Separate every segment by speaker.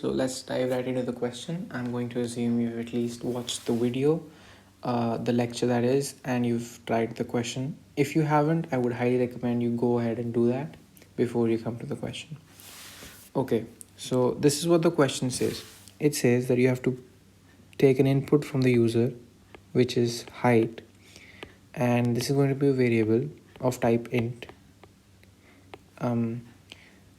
Speaker 1: So let's dive right into the question. I'm going to assume you've at least watched the video, the lecture that is, and you've tried the question. If you haven't, I would highly recommend you go ahead and do that before you come to the question. Okay, so this is what the question says. It says that you have to take an input from the user, which is height, and this is going to be a variable of type int.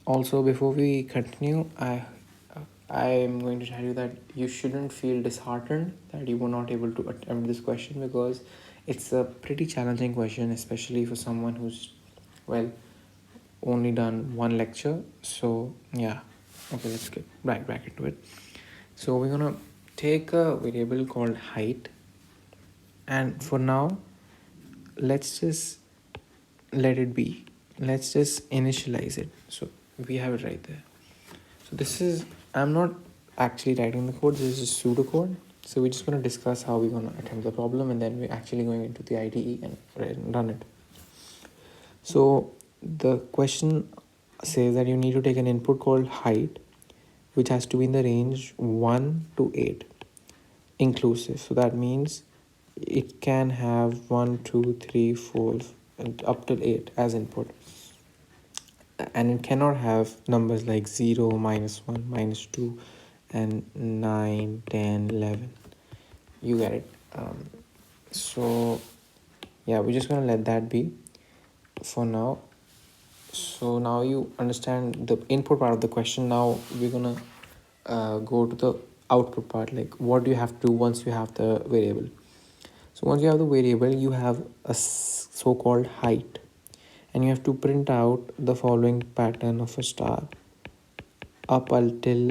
Speaker 1: Also, before we continue, I am going to tell you that you shouldn't feel disheartened that you were not able to attempt this question, because it's a pretty challenging question, especially for someone who's, well, only done one lecture. So yeah, okay, let's get right back into it. So we're gonna take a variable called height, and for now, let's just let it be. Let's just initialize it. So we have it right there. So this is, I'm not actually writing the code, this is just pseudocode. So we're just going to discuss how we're going to attempt the problem, and then we're actually going into the IDE and run it. So the question says that you need to take an input called height, which has to be in the range 1 to 8 inclusive. So that means it can have 1, 2, 3, 4, and up till 8 as input. And it cannot have numbers like 0, -1, -2, and 9, 10, 11. You get it. So yeah, we're just gonna let that be for now. So now you understand the input part of the question. Now we're gonna go to the output part, like what do you have to do once you have the variable. So once you have the variable, you have a so-called height, and you have to print out the following pattern of a star up until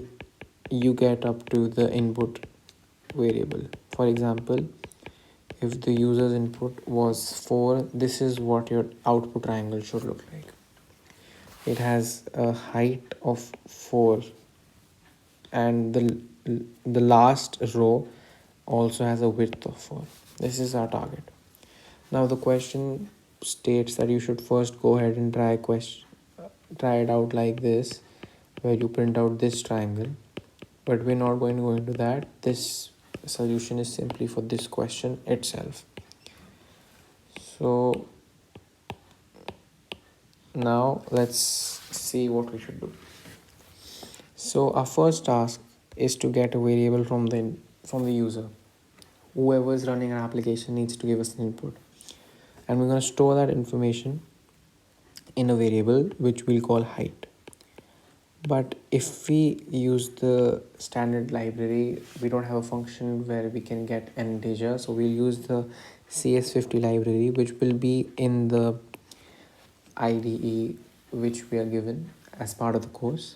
Speaker 1: you get up to the input variable. For example, if the user's input was 4, this is what your output triangle should look like. It has a height of 4, and the last row also has a width of 4. This is our target. Now the question states that you should first go ahead and try it out like this, where you print out this triangle, but we're not going to go into that. This solution is simply for this question itself. So now let's see what we should do. So our first task is to get a variable from the user. Whoever is running our application needs to give us an input, and we're going to store that information in a variable which we'll call height. But if we use the standard library, we don't have a function where we can get an integer, so we'll use the CS50 library, which will be in the IDE which we are given as part of the course.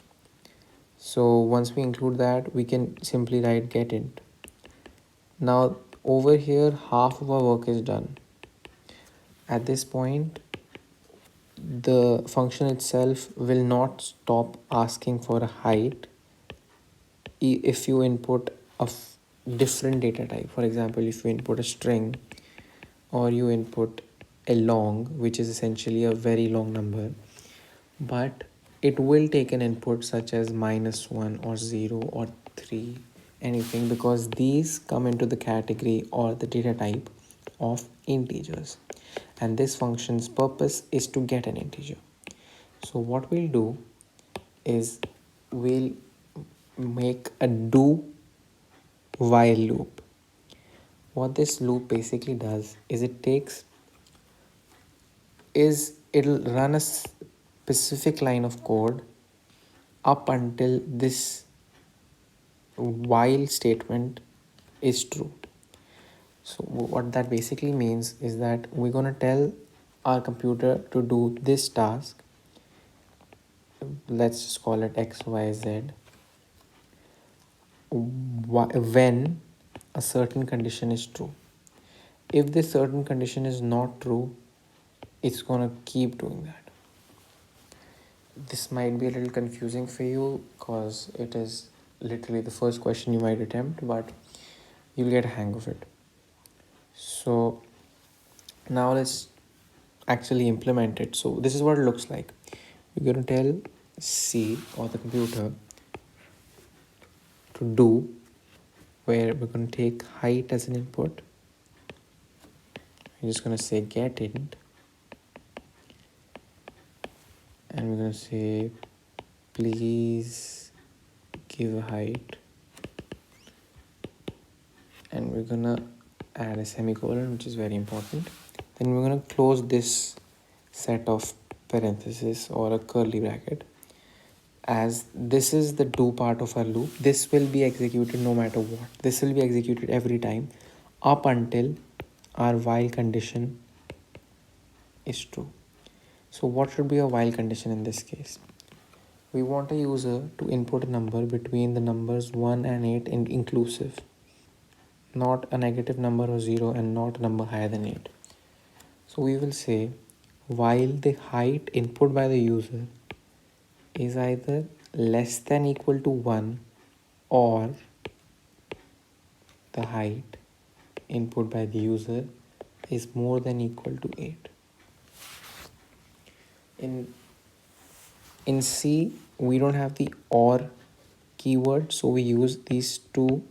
Speaker 1: So once we include that, we can simply write getInt. Now over here, half of our work is done. At this point, the function itself will not stop asking for a height if you input a different data type. For example, if you input a string, or you input a long, which is essentially a very long number, but it will take an input such as -1 or 0 or 3, anything, because these come into the category or the data type of integers, and this function's purpose is to get an integer. So what we'll do is we'll make a do while loop. What this loop basically does is it'll run a specific line of code up until this while statement is true. So what that basically means is that we're going to tell our computer to do this task. Let's just call it XYZ, when a certain condition is true. If this certain condition is not true, it's going to keep doing that. This might be a little confusing for you because it is literally the first question you might attempt, but you'll get a hang of it. So now let's actually implement it. So this is what it looks like. You're going to tell C, or the computer, to do, where we're going to take height as an input. We're just going to say get int, and we're going to say please give a height, and we're going to add a semicolon, which is very important. Then we're going to close this set of parentheses or a curly bracket, as this is the do part of our loop. This will be executed no matter what. This will be executed every time up until our while condition is true. So what should be a while condition in this case? We want a user to input a number between the numbers 1 and 8 inclusive, not a negative number or 0, and not a number higher than 8. So we will say while the height input by the user is either less than equal to 1 or the height input by the user is more than equal to 8. In C, we don't have the OR keyword, so we use these two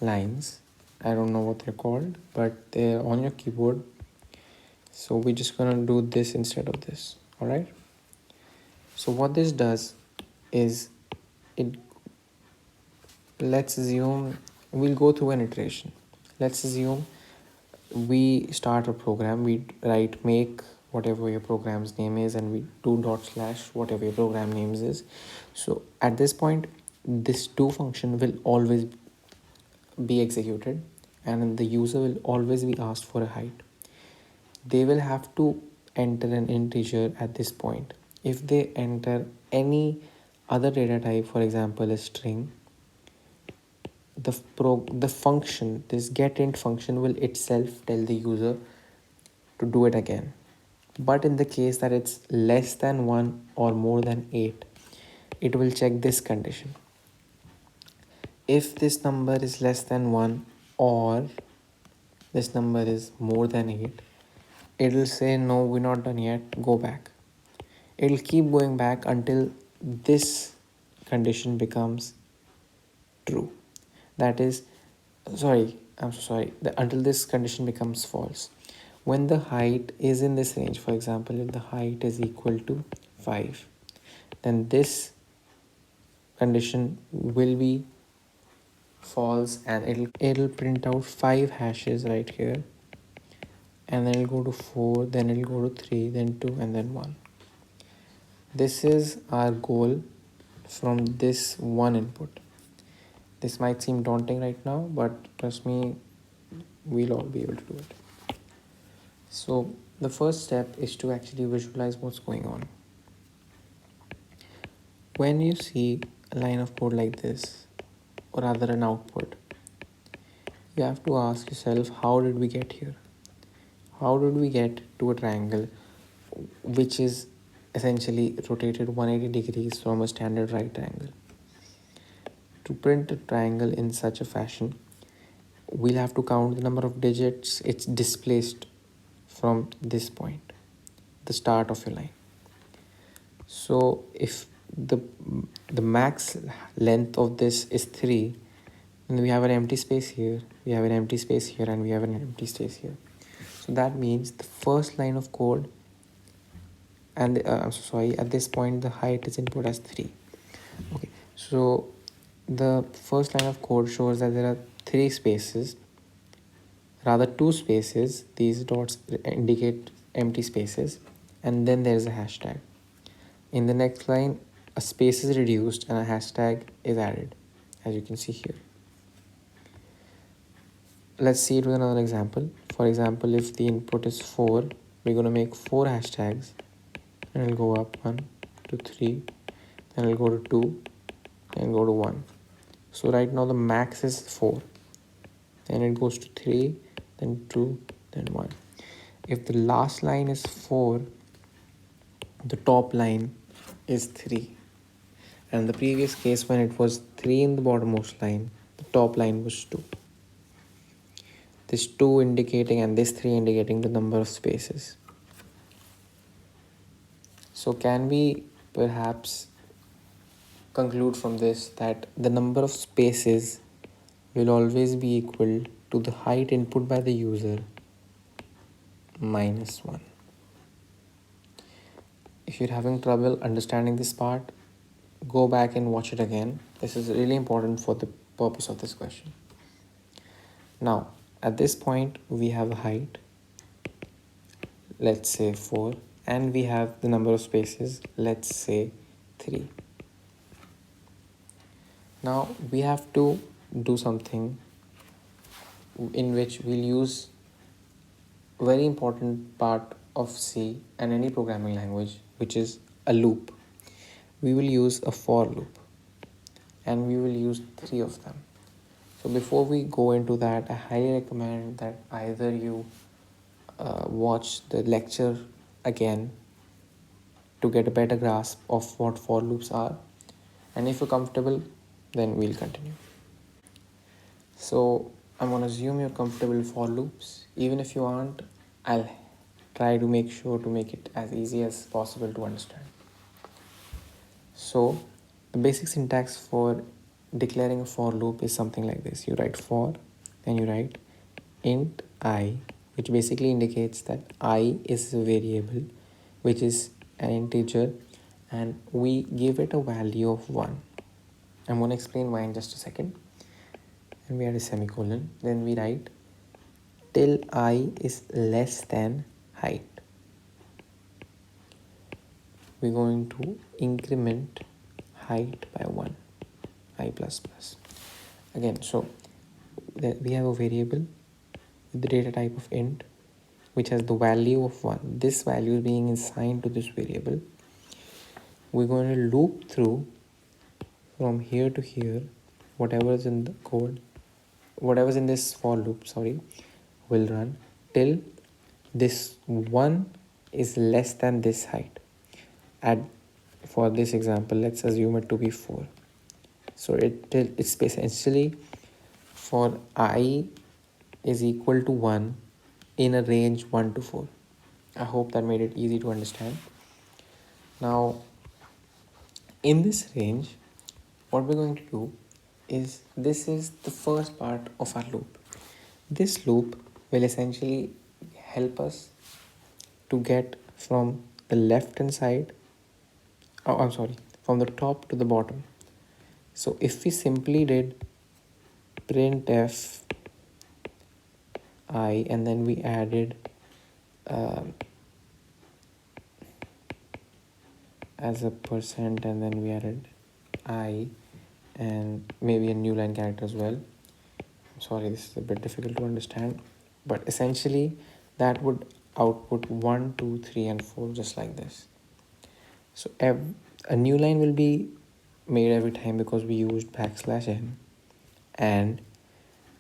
Speaker 1: lines. I don't know what they're called, but they're on your keyboard. So we're just gonna do this instead of this, all right? So what this does is, let's assume we'll go through an iteration. Let's assume we start a program, we write make whatever your program's name is, and we do dot slash whatever your program names is. So at this point, this do function will always be executed, and the user will always be asked for a height. They will have to enter an integer at this point. If they enter any other data type, for example a string, the function, this getInt function, will itself tell the user to do it again. But in the case that it's less than 1 or more than 8, it will check this condition. If this number is less than 1 or this number is more than 8, it will say no, we're not done yet, go back. It will keep going back until this condition becomes true. That is, sorry, I'm so sorry, until this condition becomes false. When the height is in this range, for example, if the height is equal to 5, then this condition will be false, and it'll print out 5 hashes right here, and then it'll go to 4, then it'll go to 3, then 2, and then 1. This is our goal from this one input. This might seem daunting right now, but trust me, we'll all be able to do it. So the first step is to actually visualize what's going on. When you see a line of code like this, or rather an output, you have to ask yourself, how did we get here? How did we get to a triangle which is essentially rotated 180 degrees from a standard right angle? To print a triangle in such a fashion, we'll have to count the number of digits it's displaced from this point, the start of your line. So if the max length of this is 3, then we have an empty space here, we have an empty space here, and we have an empty space here. So that means the first line of code, and I'm so sorry, at this point the height is input as 3. Okay, so the first line of code shows that there are 3 spaces, rather 2 spaces. These dots indicate empty spaces, and then there's a hashtag. In the next line, a space is reduced and a hashtag is added, as you can see here. Let's see it with another example. For example, if the input is 4, we're going to make 4 hashtags, and it'll go up 1 to 3, then it'll go to 2, and go to 1. So right now the max is 4, then it goes to 3, then 2, then 1. If the last line is 4, the top line is 3. And the previous case, when it was 3 in the bottommost line, the top line was 2. This 2 indicating and this 3 indicating the number of spaces. So can we perhaps conclude from this that the number of spaces will always be equal to the height input by the user minus 1. If you're having trouble understanding this part, go back and watch it again. This is really important for the purpose of this question. Now, at this point, we have a height, let's say 4, and we have the number of spaces, let's say 3. Now, we have to do something in which we'll use a very important part of C and any programming language, which is a loop. We will use a for loop, and we will use 3 of them. So before we go into that, I highly recommend that either you watch the lecture again to get a better grasp of what for loops are, and if you're comfortable, then we'll continue. So I'm going to assume you're comfortable with for loops. Even if you aren't, I'll try to make sure to make it as easy as possible to understand. So the basic syntax for declaring a for loop is something like this. You write for, then you write int I, which basically indicates that I is a variable, which is an integer, and we give it a value of 1. I'm going to explain why in just a second. And we add a semicolon. Then we write till I is less than height. We're going to increment height by 1, I plus plus. Again, so we have a variable with the data type of int, which has the value of 1. This value is being assigned to this variable. We're going to loop through from here to here, whatever is in the code, whatever's in this for loop, will run till this 1 is less than this height. For this example, let's assume it to be 4. So it's essentially for I is equal to 1 in a range 1 to 4. I hope that made it easy to understand. Now, in this range, what we're going to do is, this is the first part of our loop. This loop will essentially help us to get from the left hand side, from the top to the bottom. So if we simply did printf I and then we added as a percent and then we added I and maybe a new line character as well. I'm sorry, this is a bit difficult to understand, but essentially that would output 1, 2, 3 and 4 just like this. So a new line will be made every time because we used \n, and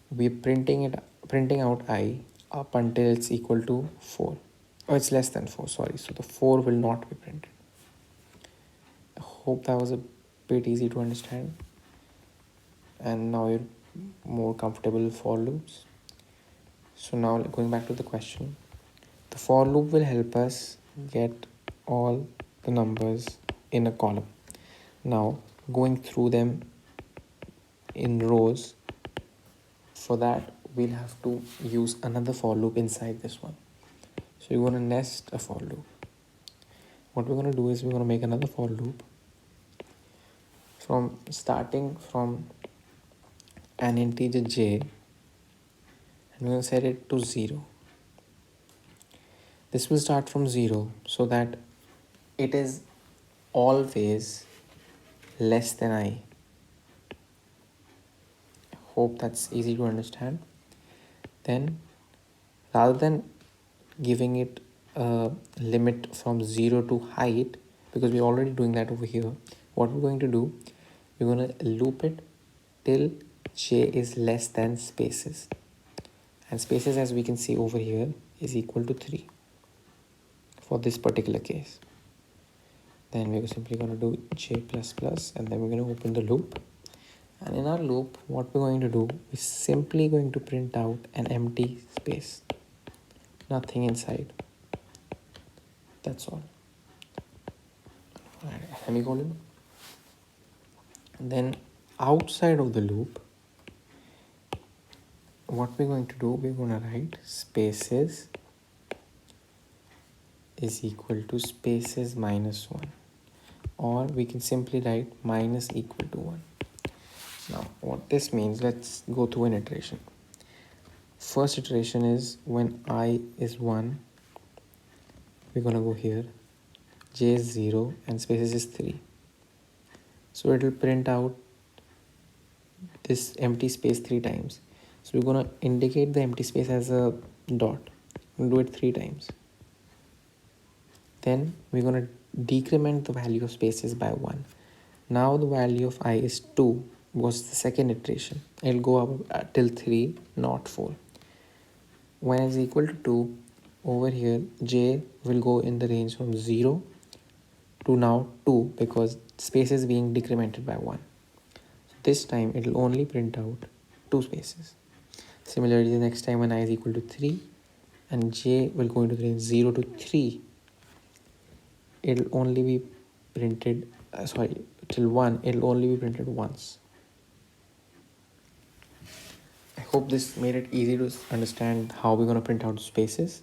Speaker 1: we're printing out I up until it's equal to 4, or it's less than 4, sorry. So the 4 will not be printed. I hope that was a bit easy to understand, and now you're more comfortable with for loops. So now going back to the question, the for loop will help us get all the numbers in a column. Now going through them in rows, for that we'll have to use another for loop inside this one. So you're going to nest a for loop. What we're going to do is we're going to make another for loop from starting from an integer j, and we're going to set it to 0. This will start from 0 so that it is always less than I. Hope that's easy to understand. Then rather than giving it a limit from 0 to height, because we're already doing that over here, what we're going to do, we're going to loop it till j is less than spaces, and spaces, as we can see over here, is equal to 3 for this particular case. Then we're simply going to do j plus plus, and then we're going to open the loop. And in our loop, what we're going to do is simply going to print out an empty space, nothing inside. That's all. Semicolon. Then outside of the loop, what we're going to do, we're going to write spaces is equal to spaces minus 1, or we can simply write minus equal to 1. Now what this means, let's go through an iteration. First iteration is when I is 1, we're going to go here, j is 0 and spaces is 3. So it will print out this empty space 3 times. So we're going to indicate the empty space as a dot. We'll do it 3 times. Then we're going to decrement the value of spaces by 1. Now the value of I is 2 was the second iteration. It'll go up till 3, not 4. When it's equal to 2, over here j will go in the range from 0 to now 2 because space is being decremented by 1. So this time it will only print out 2 spaces. Similarly, the next time when I is equal to 3 and j will go into the range 0 to 3, it'll only be printed, till 1, it'll only be printed once. I hope this made it easy to understand how we're going to print out spaces.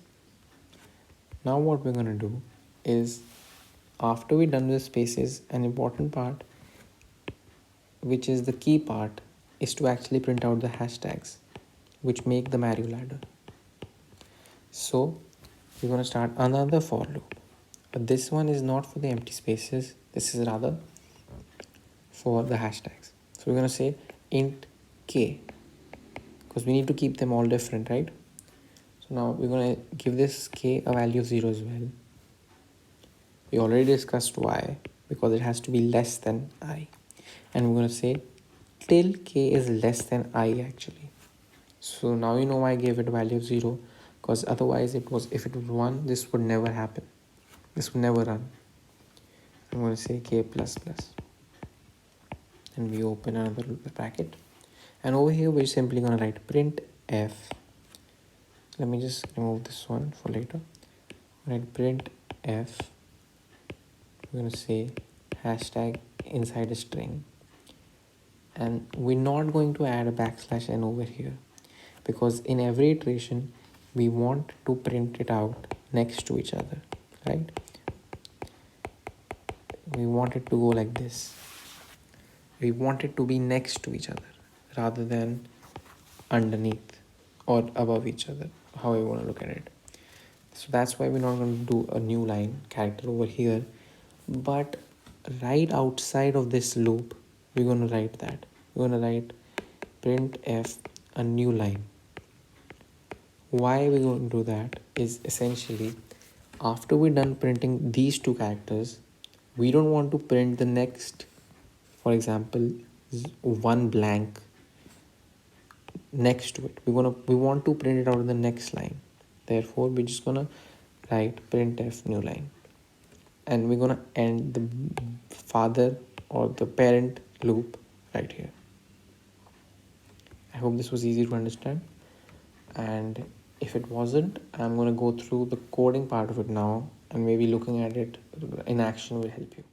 Speaker 1: Now what we're going to do is, after we're done with spaces, an important part, which is the key part, is to actually print out the hashtags, which make the Mario ladder. So we're going to start another for loop. But this one is not for the empty spaces. This is rather for the hashtags. So we're going to say int k, because we need to keep them all different, right? So now we're going to give this k a value of 0 as well. We already discussed why, because it has to be less than I. And we're going to say till k is less than I actually. So now you know why I gave it a value of 0, because otherwise if it was 1, this would never happen. This would never run. I'm going to say k plus plus. And we open another bracket. And over here we're simply going to write print f. Let me just remove this one for later. Write print f. We're going to say hashtag inside a string. And we're not going to add a backslash n over here, because in every iteration we want to print it out next to each other, right? We want it to go like this. We want it to be next to each other rather than underneath or above each other, however you want to look at it. So that's why we're not going to do a new line character over here, but right outside of this loop we're going to write that. We're going to write print f a new line. Why we're going to do that is essentially, after we're done printing these 2 characters, we don't want to print the next, for example, 1 blank next to it. We want to print it out in the next line. Therefore we're just gonna write printf new line, and we're gonna end the father or the parent loop right here. I hope this was easy to understand, and if it wasn't, I'm going to go through the coding part of it now, and maybe looking at it in action will help you.